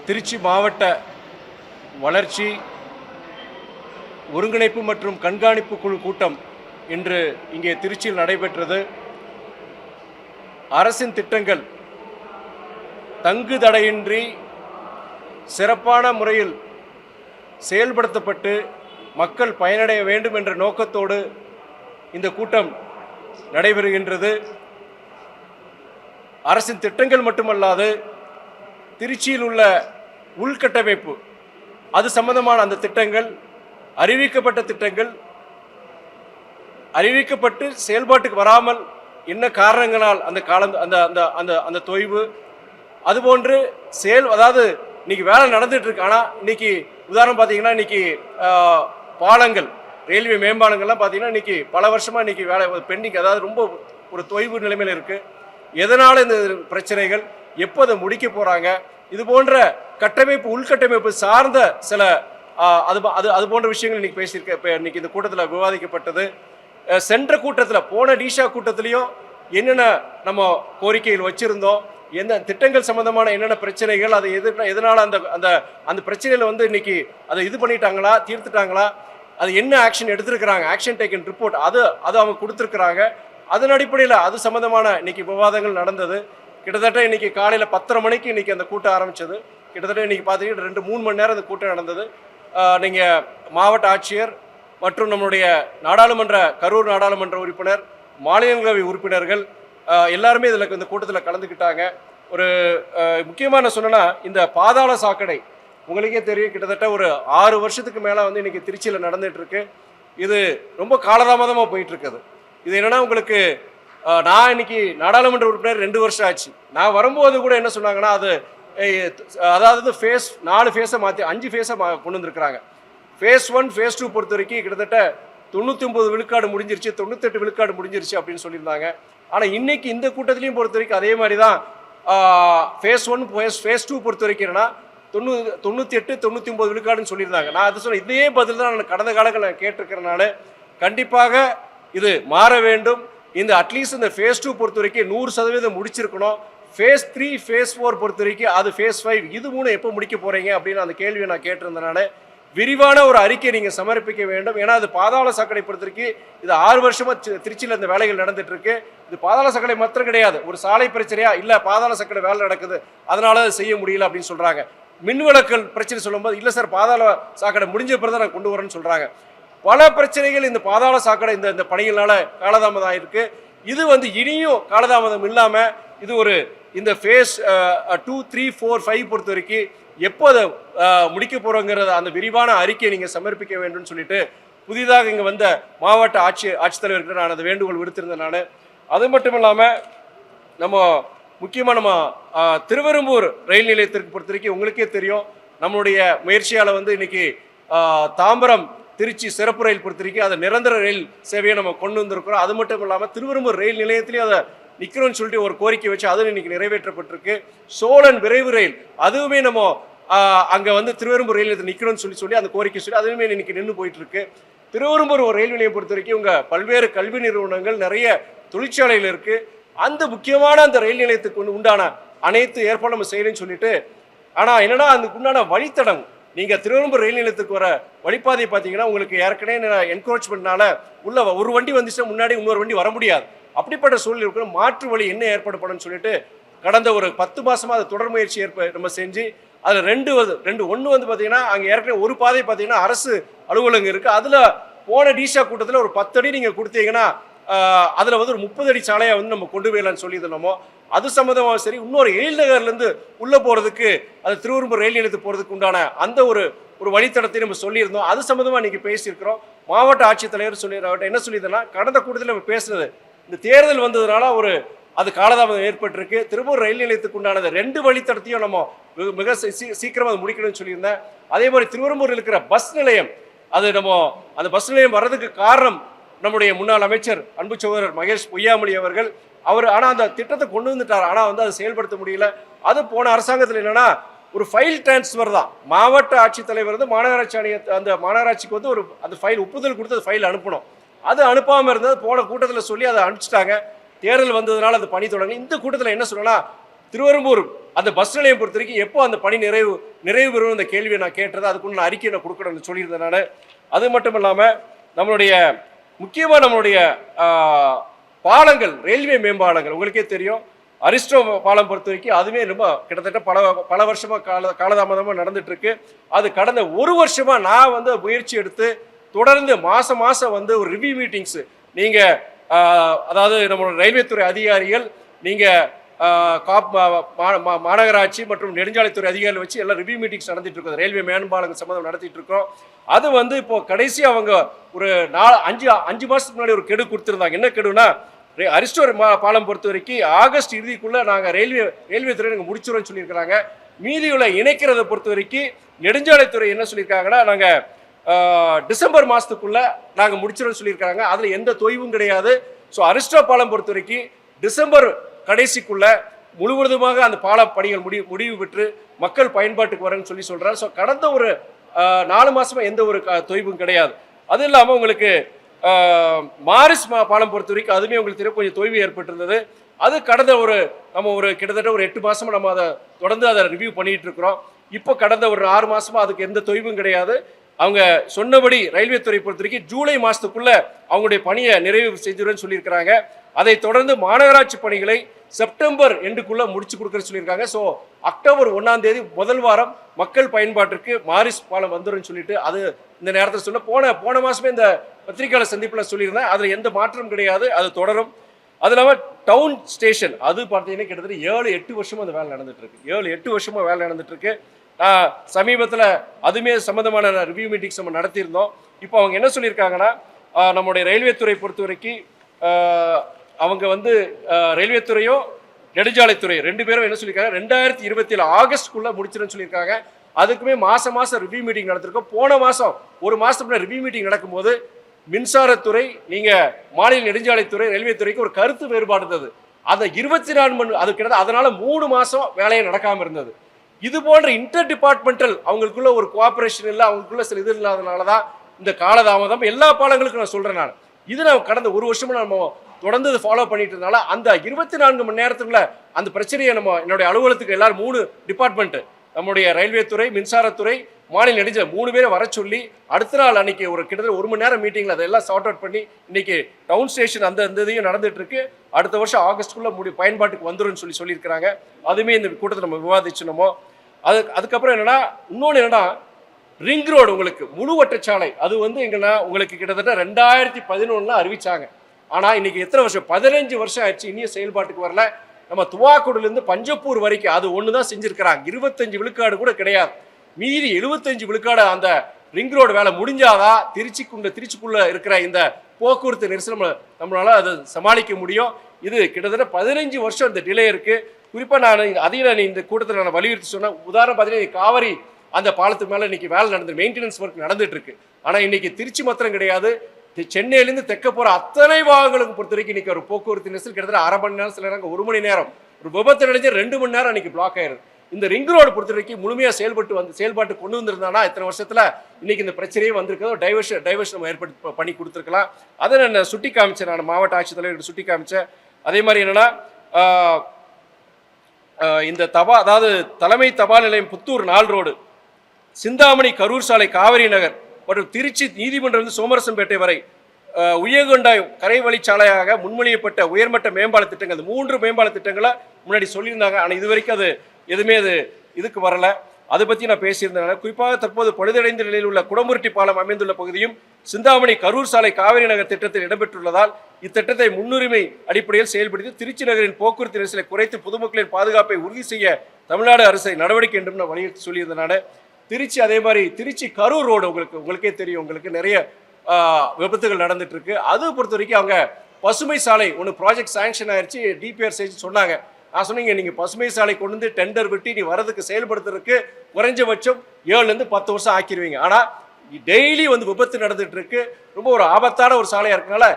திருச்சி மாவட்ட வளர்ச்சி ஒருங்கிணைப்பு மற்றும் கண்காணிப்பு குழு கூட்டம் இன்று இங்கே திருச்சியில் நடைபெற்றது. அரசின் திட்டங்கள் தங்கு தடையின்றி சிறப்பான முறையில் செயல்படுத்தப்பட்டு மக்கள் பயனடைய வேண்டும் என்ற நோக்கத்தோடு இந்த கூட்டம் நடைபெறுகின்றது. அரசின் திட்டங்கள் மட்டுமல்லாது திருச்சியில் உள்ள உள்கட்டமைப்பு அது சம்பந்தமான அந்த திட்டங்கள், அறிவிக்கப்பட்ட திட்டங்கள் அறிவிக்கப்பட்டு செயல்பாட்டுக்கு வராமல் என்ன காரணங்களால் அந்த காலம் அந்த அந்த அந்த அந்த தொய்வு, அதுபோன்று அதாவது இன்னைக்கு வேலை நடந்துட்டு இருக்கு. ஆனால் இன்னைக்கு உதாரணம் பார்த்தீங்கன்னா இன்னைக்கு பாலங்கள், ரயில்வே மேம்பாலங்கள்லாம் பார்த்தீங்கன்னா இன்னைக்கு பல வருஷமா இன்னைக்கு வேலை பெண்டிங், அதாவது ரொம்ப ஒரு தொய்வு நிலைமையில் இருக்கு. எதனால இந்த பிரச்சனைகள், எப்போ அதை முடிக்க போறாங்க, இது போன்ற கட்டமைப்பு உள்கட்டமைப்பு சார்ந்த சில அது அது அது போன்ற விஷயங்கள் இன்னைக்கு பேசியிருக்க இன்னைக்கு இந்த கூட்டத்தில் விவாதிக்கப்பட்டது. சென்ற கூட்டத்தில், போன டிஷா கூட்டத்திலையும் என்னென்ன நம்ம கோரிக்கைகள் வச்சிருந்தோம், எந்த திட்டங்கள் சம்பந்தமான என்னென்ன பிரச்சனைகள், அது எதனால அந்த அந்த அந்த பிரச்சனைகளை இன்னைக்கு அதை இது பண்ணிட்டாங்களா, தீர்த்துட்டாங்களா, அது என்ன ஆக்ஷன் எடுத்திருக்கிறாங்க, ஆக்ஷன் டேக்கன் ரிப்போர்ட் அது அவங்க கொடுத்துருக்குறாங்க. அதன் அடிப்படையில் அது சம்பந்தமான இன்னைக்கு விவாதங்கள் நடந்தது. கிட்டத்தட்ட இன்னைக்கு காலையில் 10:30 மணிக்கு இன்னைக்கு அந்த கூட்டம் ஆரம்பிச்சது. கிட்டத்தட்ட இன்னைக்கு பார்த்தீங்கன்னா 2-3 மணி நேரம் அந்த கூட்டம் நடந்தது. நீங்கள் மாவட்ட ஆட்சியர் மற்றும் நம்மளுடைய நாடாளுமன்ற கரூர் நாடாளுமன்ற உறுப்பினர், மாநிலங்களவை உறுப்பினர்கள் எல்லாருமே இதில் இந்த கூட்டத்தில் கலந்துக்கிட்டாங்க. ஒரு முக்கியமான சொன்னா, இந்த பாதாள சாக்கடை உங்களுக்கே தெரியும், கிட்டத்தட்ட ஒரு 6 வருஷத்துக்கு மேலே இன்னைக்கு திருச்சியில் நடந்துட்டு இருக்கு. இது ரொம்ப காலதாமதமாக போயிட்டு இருக்குது. இது என்னன்னா, உங்களுக்கு நான் இன்னைக்கு நாடாளுமன்ற உறுப்பினர் 2 வருஷம் ஆச்சு. நான் வரும்போது கூட என்ன சொன்னாங்கன்னா, அதாவது ஃபேஸ் 4 ஃபேஸை மாற்றி 5 ஃபேஸை கொண்டு வந்திருக்கிறாங்க. ஃபேஸ் 1 ஃபேஸ் 2 பொறுத்த வரைக்கும் கிட்டத்தட்ட 99 விழுக்காடு முடிஞ்சிருச்சு, 98 விழுக்காடு முடிஞ்சிருச்சு அப்படின்னு சொல்லியிருந்தாங்க. ஆனால் இன்னைக்கு இந்த கூட்டத்திலையும் பொறுத்த வரைக்கும் அதே மாதிரி தான். ஃபேஸ் 1 ஃபேஸ் 2 பொறுத்த வரைக்கும் என்னன்னா 98-99 விழுக்காடுன்னு சொல்லியிருந்தாங்க. நான் அது சொன்ன இதே பதில் தான் நான் கடந்த காலங்களில் நான் கேட்டிருக்கிறனால கண்டிப்பாக இது மாற வேண்டும். இந்த அட்லீஸ்ட் இந்த ஃபேஸ் 2 பொறுத்த வரைக்கும் 100% முடிச்சிருக்கணும். ஃபேஸ் 3 ஃபேஸ் 4 பொறுத்த வரைக்கும் அது ஃபேஸ் 5 இது 3 எப்போ முடிக்க போகிறீங்க அப்படின்னு அந்த கேள்வியை நான் கேட்டிருந்தனால விரிவான ஒரு அறிக்கை நீங்கள் சமர்ப்பிக்க வேண்டும். ஏன்னா அது பாதாள சாக்கடை பொறுத்த வரைக்கும் இது 6 வருஷமாக திருச்சியில் இந்த வேலைகள் நடந்துட்டு இருக்கு. இது பாதாள சாக்கடை மாத்திரம் கிடையாது, ஒரு சாலை பிரச்சனையா இல்லை, பாதாள சாக்கடை வேலை நடக்குது அதனால அதை செய்ய முடியல அப்படின்னு சொல்கிறாங்க. மின்விளக்கல் பிரச்சனை சொல்லும்போது இல்லை சார், பாதாள சாக்கடை முடிஞ்ச பிறகு நான் கொண்டு வரேன்னு சொல்கிறாங்க. பல பிரச்சனைகள் இந்த பாதாள சாக்கடை இந்த பணிகளால காலதாமதம் ஆயிருக்கு. இது இனியும் காலதாமதம் இல்லாமல் இது ஒரு இந்த ஃபேஸ் 2, 3, 4, 5 பொறுத்த வரைக்கும் எப்போ அதை முடிக்க போகிறோங்கிறத அந்த விரிவான அறிக்கையை நீங்கள் சமர்ப்பிக்க வேண்டும்னு சொல்லிட்டு புதிதாக இங்கே வந்த மாவட்ட ஆட்சித்தலைவர்கிட்ட நான் அந்த வேண்டுகோள் விடுத்திருந்தேன். நான் அது மட்டும் இல்லாமல் நம்ம முக்கியமாக நம்ம திருவெரும்பூர் ரயில் நிலையத்திற்கு பொறுத்த வரைக்கும் உங்களுக்கே தெரியும், நம்மளுடைய முயற்சியால் இன்னைக்கு தாம்பரம் திருச்சி சிறப்பு ரயில் பொறுத்த வரைக்கும் அதை நிரந்தர ரயில் சேவையை நம்ம கொண்டு வந்திருக்கிறோம். அது மட்டும் இல்லாமல் திருவெரும்பூர் ரயில் நிலையத்திலேயே அதை நிற்கிறோன்னு சொல்லிட்டு ஒரு கோரிக்கை வச்சு அது இன்னைக்கு நிறைவேற்றப்பட்டிருக்கு. சோழன் விரைவு ரயில் அதுவுமே நம்ம அங்கே திருவெரும்பூர் ரயில் நிற்கணும்னு சொல்லி அந்த கோரிக்கை சொல்லி அதுவுமே இன்னைக்கு நின்று போயிட்டு இருக்கு. திருவெரும்பூர் ஒரு ரயில் நிலையம் பொறுத்த வரைக்கும் உங்க பல்வேறு கல்வி நிறுவனங்கள், நிறைய தொழிற்சாலைகள் இருக்கு. அந்த முக்கியமான அந்த ரயில் நிலையத்துக்கு உண்டான அனைத்து ஏற்பாடு நம்ம செய்யணும்னு சொல்லிட்டு, ஆனால் என்னன்னா அதுக்கு உண்டான வழித்தடம், நீங்கள் திருவெரும்பூர் ரயில் நிலையத்துக்கு வர வழிபாதையை பார்த்தீங்கன்னா உங்களுக்கு ஏற்கனவே என்க்ரோச்மெண்ட்னால உள்ள ஒரு வண்டி வந்துச்சுன்னா முன்னாடி இன்னொரு வண்டி வர முடியாது. அப்படிப்பட்ட சூழ்நிலை இருக்கிற மாற்று வழி என்ன ஏற்படுத்தப்படும் சொல்லிட்டு கடந்த ஒரு 10 மாசமா அது தொடர் முயற்சி நம்ம செஞ்சு அதில் ஒன்று பார்த்தீங்கன்னா அங்கே ஏற்கனவே ஒரு பாதை பார்த்தீங்கன்னா அரசு அலுவலகம் இருக்கு. அதில் போன டிஷா கூட்டத்தில் ஒரு 10 அடி நீங்கள் கொடுத்தீங்கன்னா அதில் ஒரு 30 அடி சாலையை நம்ம கொண்டு போயிடலாம்னு சொல்லியிருந்தோமோ. அது சம்மந்தமாக சரி, இன்னொரு எழில்நகர்லேருந்து உள்ளே போகிறதுக்கு அது திருவெரும்பூர் ரயில் நிலையத்துக்கு போகிறதுக்கு உண்டான அந்த ஒரு வழித்தடத்தை நம்ம சொல்லியிருந்தோம். அது சம்மந்தமாக இன்றைக்கி பேசியிருக்கிறோம். மாவட்ட ஆட்சித்தலைவர் அவர்கிட்ட என்ன சொல்லியிருந்தேன்னா, கடந்த கூட்டத்தில் நம்ம பேசுனது இந்த தேர்தல் வந்ததுனால அது காலதாமதம் ஏற்பட்டிருக்கு. திருப்பூர் ரயில் நிலையத்துக்கு உண்டானது 2 வழித்தடத்தையும் நம்ம மிக சீக்கிரமாக அது முடிக்கணும்னு சொல்லியிருந்தேன். அதே மாதிரி திருவெரும்பூரில் இருக்கிற பஸ் நிலையம், அது நம்ம அந்த பஸ் நிலையம் வர்றதுக்கு காரணம் நம்முடைய முன்னாள் அமைச்சர் அன்பு சகோதரர் மகேஷ் பொய்யாமொழி அவர்கள். ஆனால் அந்த திட்டத்தை கொண்டு வந்துட்டார், ஆனால் அதை செயல்படுத்த முடியல. அது போன அரசாங்கத்தில் என்னன்னா ஒரு ஃபைல் டிரான்ஸ்ஃபர் தான். மாவட்ட ஆட்சித்தலைவர் மாநகராட்சி அந்த மாநகராட்சிக்கு ஒரு அந்த ஃபைல் ஒப்புதல் கொடுத்து அந்த ஃபைல் அனுப்பணும். அது அனுப்பாமல் இருந்தது. போன கூட்டத்தில் சொல்லி அதை அனுப்பிச்சிட்டாங்க. தேர்தல் வந்ததுனால அந்த பணி தொடங்க. இந்த கூட்டத்தில் என்ன சொல்லலாம், திருவெரும்பூர் அந்த பஸ் நிலையம் பொறுத்த வரைக்கும் எப்போ அந்த பணி நிறைவு பெறும் அந்த கேள்வியை நான் கேட்டது, அதுக்குள்ள நான் அறிக்கை நான் கொடுக்கணும்னு சொல்லியிருந்தேன் நான். அது மட்டும் இல்லாமல் நம்மளுடைய முக்கியமாக நம்மளுடைய பாலங்கள், ரயில்வே மேம்பாலங்கள் உங்களுக்கே தெரியும். அரிஸ்டோ பாலம் பொறுத்த வரைக்கும் அதுவே ரொம்ப கிட்டத்தட்ட பல வருஷமாக காலதாமதமாக நடந்துட்டு இருக்கு. அது கடந்த ஒரு வருஷமாக நான் வந்து முயற்சி எடுத்து தொடர்ந்து மாதம் வந்து ஒரு ரிவ்யூ மீட்டிங்ஸ் நீங்கள் அதாவது நம்மளோட ரயில்வே துறை அதிகாரிகள், நீங்கள் மாநகராட்சி மற்றும் நெடுஞ்சாலைத்துறை அதிகாரிகள் வச்சு எல்லாம் ரிவ்யூ மீட்டிங்ஸ் நடத்திட்டு இருக்கோம். ரயில்வே மேம்பாலங்கள் சம்மந்தம் நடத்திட்டு இருக்கோம். அது வந்து இப்போ கடைசி அவங்க ஒரு 5 மாதத்துக்கு முன்னாடி ஒரு கெடு கொடுத்துருந்தாங்க. என்ன கெடுனா, அரிஸ்டோ பாலம் பொறுத்த வரைக்கும் ஆகஸ்ட் இறுதிக்குள்ள நாங்கள் ரயில்வே துறை நாங்கள் முடிச்சிடும்னு சொல்லியிருக்கிறாங்க. மீதியுள்ள இணைக்கிறத பொறுத்த வரைக்கும் நெடுஞ்சாலைத்துறை என்ன சொல்லியிருக்காங்கன்னா, நாங்கள் டிசம்பர் மாதத்துக்குள்ள நாங்கள் முடிச்சிடும்னு சொல்லியிருக்காங்க. அதில் எந்த தொய்வும் கிடையாது. ஸோ அரிஸ்டோ பாலம் பொறுத்த வரைக்கும் டிசம்பர் கடைசிக்குள்ள முழுவதுமாக அந்த பால பணிகள் முடிவு பெற்று மக்கள் பயன்பாட்டுக்கு வரேன்னு சொல்றாரு. ஸோ கடந்த ஒரு 4 மாசமா எந்த ஒரு தொய்வும் கிடையாது. அது இல்லாமல் உங்களுக்கு மாரிஸ் பாலம் பொறுத்த வரைக்கும் அதுவுமே உங்களுக்கு தெரியும் கொஞ்சம் தொய்வு ஏற்பட்டிருந்தது. அது கடந்த நம்ம கிட்டத்தட்ட ஒரு 8 மாசமா நம்ம அதை தொடர்ந்து அதை ரிவ்யூ பண்ணிட்டு இருக்கிறோம். இப்போ கடந்த ஒரு 6 மாசமா அதுக்கு எந்த தொய்வும் கிடையாது. அவங்க சொன்னபடி ரயில்வே துறை பொறுத்த வரைக்கும் ஜூலை மாதத்துக்குள்ள அவங்களுடைய பணியை நிறைவு செஞ்சிருன்னு சொல்லியிருக்கிறாங்க. அதை தொடர்ந்து மாநகராட்சி பணிகளை செப்டம்பர் எண்டுக்குள்ள முடிச்சு கொடுக்குறேன்னு சொல்லியிருக்காங்க. ஸோ அக்டோபர் 1ஆம் தேதி முதல் வாரம் மக்கள் பயன்பாட்டிற்கு மாரிஸ் பாலம் வந்துடும் சொல்லிட்டு அது இந்த நேரத்தில் சொன்ன போன மாசமே இந்த பத்திரிகையாளர் சந்திப்பில் சொல்லியிருந்தேன். அதில் எந்த மாற்றம் கிடையாது, அது தொடரும். அது இல்லாமல் டவுன் ஸ்டேஷன் அது பார்த்தீங்கன்னா கிட்டத்தட்ட 7-8 வருஷமா அந்த வேலை நடந்துட்டு இருக்கு. 7-8 வருஷமா வேலை நடந்துட்டு இருக்கு. சமீபத்தில் அதுமே சம்மந்தமான ரிவ்யூ மீட்டிங்ஸ் நம்ம நடத்தியிருந்தோம். இப்போ அவங்க என்ன சொல்லியிருக்காங்கன்னா, நம்முடைய ரயில்வே துறை பொறுத்த வரைக்கும் அவங்க வந்து ரயில்வே துறையும் நெடுஞ்சாலைத்துறை 2 பேரும் என்ன சொல்லியிருக்காங்க, 2027 ஆகஸ்ட்குள்ள முடிச்சிருன்னு சொல்லியிருக்காங்க. அதுக்குமே மாதம் ரிவ்யூ மீட்டிங் நடத்திருக்கோம். போன மாதம் ஒரு மாதத்துக்கு ரிவ்யூ மீட்டிங் நடக்கும்போது மின்சாரத்துறை, நீங்கள் மாநில நெடுஞ்சாலைத்துறை, ரயில்வே துறைக்கு ஒரு கருத்து வேறுபாடு இருந்தது. அதை 24 மணி அது கிட்டத்தட்ட அதனால 3 மாதம் வேலையை நடக்காமல் இருந்தது. இது போன்ற இன்டர் டிபார்ட்மெண்டல் அவங்களுக்குள்ள ஒரு கோஆபரேஷன் இல்லை, அவங்களுக்குள்ள சில இது இல்லாதனால தான் இந்த காலதாமதம். எல்லா பாலங்களுக்கும் நான் சொல்கிறேன். நான் இது நான் கடந்த ஒரு வருஷமா நம்ம தொடர்ந்து இதை ஃபாலோ பண்ணிட்டு இருந்தால அந்த 24 மணி நேரத்துக்குள்ள அந்த பிரச்சனையை என்னுடைய அலுவலகத்துக்கு எல்லாரும் 3 டிபார்ட்மெண்ட், நம்முடைய ரயில்வே துறை, மின்சாரத்துறை, மாநில நெடுஞ்சாலை 3 பேரை வர சொல்லி அடுத்த நாள் அன்னைக்கு ஒரு கிட்டத்தட்ட 1 மணி நேரம் மீட்டிங்ல அதெல்லாம் சார்ட் அவுட் பண்ணி இன்னைக்கு டவுன் ஸ்டேஷன் அந்த இதையும் நடந்துட்டு இருக்கு. அடுத்த வருஷம் ஆகஸ்ட்குள்ள பயன்பாட்டுக்கு வந்துடும் சொல்லியிருக்கிறாங்க. அதுவுமே இந்த கூட்டத்தில் நம்ம விவாதிச்சோமோ. அதுக்கப்புறம் என்னன்னா, இன்னொன்று என்னன்னா, ரிங் ரோடு உங்களுக்கு முழு வட்டச்சாலை அது வந்து எங்கன்னா உங்களுக்கு கிட்டத்தட்ட 2011 அறிவிச்சாங்க. ஆனால் இன்னைக்கு எத்தனை வருஷம், 15 வருஷம் ஆயிடுச்சு, இன்னும் செயல்பாட்டுக்கு வரல. நம்ம துவாக்குடிலேருந்து பஞ்சப்பூர் வரைக்கும் அது ஒன்று தான் செஞ்சுருக்கிறாங்க. 25 விழுக்காடு கூட கிடையாது. மீதி 75 விழுக்காடு அந்த ரிங் ரோடு வேலை முடிஞ்சாதான் திருச்சிக்குள்ள இருக்கிற இந்த போக்குவரத்து நெரிசல் நம்மளால அதை சமாளிக்க முடியும். இது கிட்டத்தட்ட 15 வருஷம் இந்த டிலே இருக்கு. குறிப்பாக அதையும் இந்த கூட்டத்தில் நான் வலியுறுத்தி சொன்னேன். உதாரணம் பார்த்தீங்கன்னா, காவிரி அந்த பாலத்துக்கு மேலே இன்னைக்கு வேலை நடந்து மெயின்டெனன்ஸ் ஒர்க் நடந்துட்டு இருக்கு. ஆனால் இன்னைக்கு திருச்சி மாத்திரம் கிடையாது, சென்னையிலேருந்து தெற்க போகிற அத்தனை பாகங்களுக்கு பொறுத்த வரைக்கும் இன்னைக்கு ஒரு போக்குவரத்து நெரிசல் கிட்டத்தட்ட 1/2 மணி நேரம், சில நேரம் 1 மணி நேரம், ஒரு விபத்து நடந்து 2 மணி நேரம் இன்னைக்கு பிளாக் ஆயிருது. இந்த ரிங் ரோடு பொறுத்த வரைக்கும் முழுமையாக செயல்பாட்டு கொண்டு வந்திருந்தானா இத்தனை வருஷத்தில் இன்னைக்கு இந்த பிரச்சனையே வந்திருக்கிறதோ டைவர்ஷன் நம்ம ஏற்படுத்தி பண்ணி கொடுத்துருக்கலாம். அதை நான் சுட்டி காமிச்சேன். நான் மாவட்ட ஆட்சித்தலைவர் சுட்டி காமிச்சேன். அதே மாதிரி என்னன்னா, இந்த அதாவது தலைமை தபால் நிலையம் புத்தூர் 4 ரோடு, சிந்தாமணி கரூர் சாலை, காவிரி நகர் மற்றும் திருச்சி நீதிமன்றம் சோமரசம்பேட்டை வரை உயர்கொண்டாய் கரை வழிச்சாலையாக முன்மொழியப்பட்ட உயர்மட்ட மேம்பால திட்டங்கள், 3 மேம்பால திட்டங்களை முன்னாடி சொல்லியிருந்தாங்க. ஆனால் இது வரைக்கும் அது எதுவுமே இதுக்கு வரல. அதை பற்றி நான் பேசியிருந்தேன். குறிப்பாக தற்போது பழுதடைந்த நிலையில் உள்ள குடமுருட்டி பாலம் அமைந்துள்ள பகுதியும் சிந்தாமணி கரூர் சாலை காவிரி நகர் திட்டத்தில் இடம்பெற்றுள்ளதால் இத்திட்டத்தை முன்னுரிமை அடிப்படையில் செயல்படுத்தி திருச்சி நகரின் போக்குவரத்து நெரிசலை குறைத்து பொதுமக்களின் பாதுகாப்பை உறுதி செய்ய தமிழ்நாடு அரசை நடவடிக்கை என்றும் நான் வலியுறுத்தி சொல்லியிருந்தேன். திருச்சி அதே மாதிரி திருச்சி கரூர் ரோடு உங்களுக்கே தெரியும், உங்களுக்கு நிறைய விபத்துகள் நடந்துட்டு இருக்கு. அது பொறுத்த வரைக்கும் அவங்க பசுமை சாலை ஒன்று ப்ராஜெக்ட் சாங்ஷன் ஆயிடுச்சு, டிபிஆர் செய்து சொன்னாங்க. நான் சொன்னீங்க, நீங்கள் பசுமை சாலை கொண்டு வந்து டெண்டர் விட்டு நீ வரதுக்கு செயல்படுத்துறதுக்கு குறைஞ்சபட்சம் 7 to 10 வருஷம் ஆக்கிடுவீங்க. ஆனால் டெய்லி விபத்து நடந்துட்டு இருக்கு. ரொம்ப ஒரு ஆபத்தான ஒரு சாலையாக இருக்கனால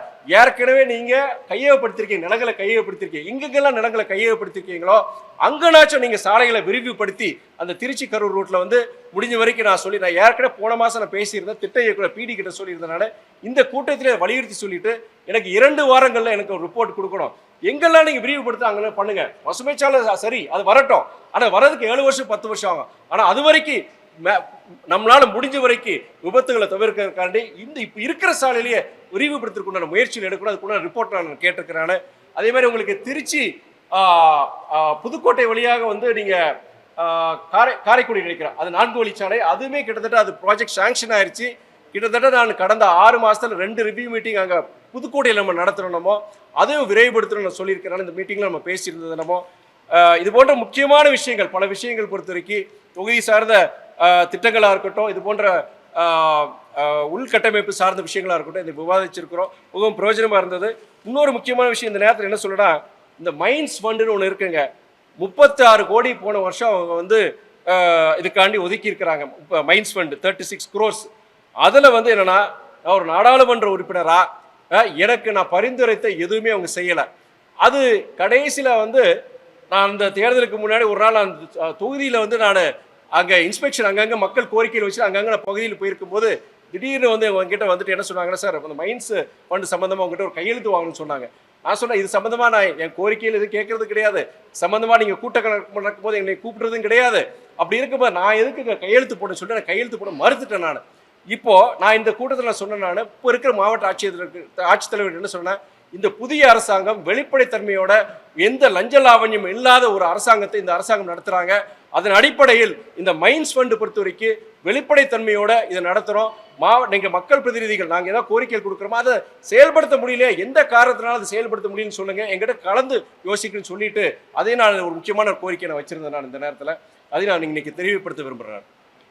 ஏற்கனவே நீங்கள் கையகப்படுத்திருக்கீங்க, நிலங்களை கையகப்படுத்திருக்கீங்க. எங்கெங்கெல்லாம் நிலங்களை கையகப்படுத்திருக்கீங்களோ அங்கனாச்சும் நீங்கள் சாலைகளை விரிவுபடுத்தி அந்த திருச்சி கரூர் ரூட்டில் முடிஞ்ச வரைக்கும் நான் ஏற்கனவே போன மாதம் நான் பேசியிருந்தேன், திட்ட இயக்குனர் பிடி கிட்ட சொல்லியிருந்தனால இந்த கூட்டத்திலே வலியுறுத்தி சொல்லிட்டு எனக்கு 2 வாரங்களில் எனக்கு ஒரு ரிப்போர்ட் கொடுக்கணும். எங்கெல்லாம் நீங்க விரிவுபடுத்த அங்கே பண்ணுங்க. பசுமைச்சாலை சரி, அது வரட்டும். ஆனா வரதுக்கு 7 வருஷம் 10 வருஷம் ஆகும். ஆனா அது வரைக்கும் நம்மளால முடிஞ்ச வரைக்கும் விபத்துகளை தவிர்க்கிறதுக்காண்டி இப்ப இருக்கிற சாலையிலேயே விரிவுபடுத்துறதுக்குண்டான முயற்சியில் எடுக்கணும். அதுக்குள்ள ரிப்போர்ட் நான் கேட்டிருக்கிறேன். அதே மாதிரி உங்களுக்கு திருச்சி புதுக்கோட்டை வழியாக வந்து நீங்க காரைக்குடி நினைக்கிறேன், அது 4 வழிச்சாலை, அதுவுமே கிட்டத்தட்ட அது ப்ராஜெக்ட் சாங்ஷன் ஆயிடுச்சு. கிட்டத்தட்ட நான் கடந்த 6 மாசத்துல 2 ரிவ்யூ மீட்டிங் அங்க புதுக்கோட்டையில் நம்ம நடத்துறோமோ அதையும் விரைவுபடுத்தணும்னு சொல்லியிருக்கிறனால இந்த மீட்டிங்ல நம்ம பேசியிருந்தது நம்ம இது போன்ற முக்கியமான விஷயங்கள், பல விஷயங்கள் பொறுத்த வரைக்கும் தொகுதி சார்ந்த திட்டங்களாக இருக்கட்டும், இது போன்ற உள்கட்டமைப்பு சார்ந்த விஷயங்களாக இருக்கட்டும், இதை விவாதிச்சிருக்கிறோம். மிகவும் பிரயோஜனமாக இருந்தது. இன்னொரு முக்கியமான விஷயம் இந்த நேரத்தில் என்ன சொல்லணும்னா, இந்த மைன்ஸ் ஃபண்டுன்னு ஒன்று இருக்குங்க. 36 கோடி போன வருஷம் அவங்க வந்து இதுக்காண்டி ஒதுக்கி இருக்கிறாங்க. இப்போ மைன்ஸ் ஃபண்டு 36 crores. அதில் வந்து என்னன்னா, நான் ஒரு நாடாளுமன்ற உறுப்பினராக எனக்கு நான் பரிந்துரைத்த எதுவுமே அவங்க செய்யலை. அது கடைசியில் வந்து நான் அந்த தேர்தலுக்கு முன்னாடி ஒரு நாள் அந்த தொகுதியில் வந்து நான் அங்கே இன்ஸ்பெக்ஷன் அங்கங்கே மக்கள் கோரிக்கையில் வச்சு அங்கங்கே நான் பகுதியில் போயிருக்கும் போது திடீர்னு வந்து உங்ககிட்ட வந்துட்டு என்ன சொன்னாங்கன்னா, சார் அந்த மைன்ஸ் ஃபண்டு சம்மந்தமாக உங்ககிட்ட ஒரு கையெழுத்து வாங்கணும்னு சொன்னாங்க. நான் சொன்னேன், இது சம்மந்தமாக நான் என் கோரிக்கையில் இது கேட்கறது கிடையாது, சம்மந்தமாக நீங்கள் கூட்டக்கணக்கு நடக்கும் போது என்னை கூப்பிட்றதும் கிடையாது. அப்படி இருக்கும்போது நான் எதுக்கு கையெழுத்து போட சொல்லிட்டு நான் கையெழுத்து போட மறுத்துட்டேன். நான் இப்போ நான் இந்த கூட்டத்தில் நான் சொன்னேன், நான் இப்போ இருக்கிற மாவட்ட ஆட்சித்தலைவர் என்ன சொன்னேன், இந்த புதிய அரசாங்கம் வெளிப்படைத்தன்மையோட எந்த லஞ்ச லாவண்யம் இல்லாத ஒரு அரசாங்கத்தை இந்த அரசாங்கம் நடத்துறாங்க. அதன் அடிப்படையில் இந்த மைன்ஸ் ஃபண்டு பொறுத்த வரைக்கும் வெளிப்படைத்தன்மையோட இதை நடத்துறோம். நீங்க மக்கள் பிரதிநிதிகள் நாங்கள் ஏதாவது கோரிக்கை கொடுக்குறோமோ அதை செயல்படுத்த முடியல, எந்த காரணத்தினால அதை செயல்படுத்த முடியும்னு சொல்லுங்க, எங்கிட்ட கலந்து யோசிக்கணும்னு சொல்லிட்டு அதே நான் ஒரு முக்கியமான கோரிக்கை நான் வச்சிருந்தேன். நான் இந்த நேரத்தில் அதை நான் இன்னைக்கு தெளிவுபடுத்த விரும்புகிறேன்.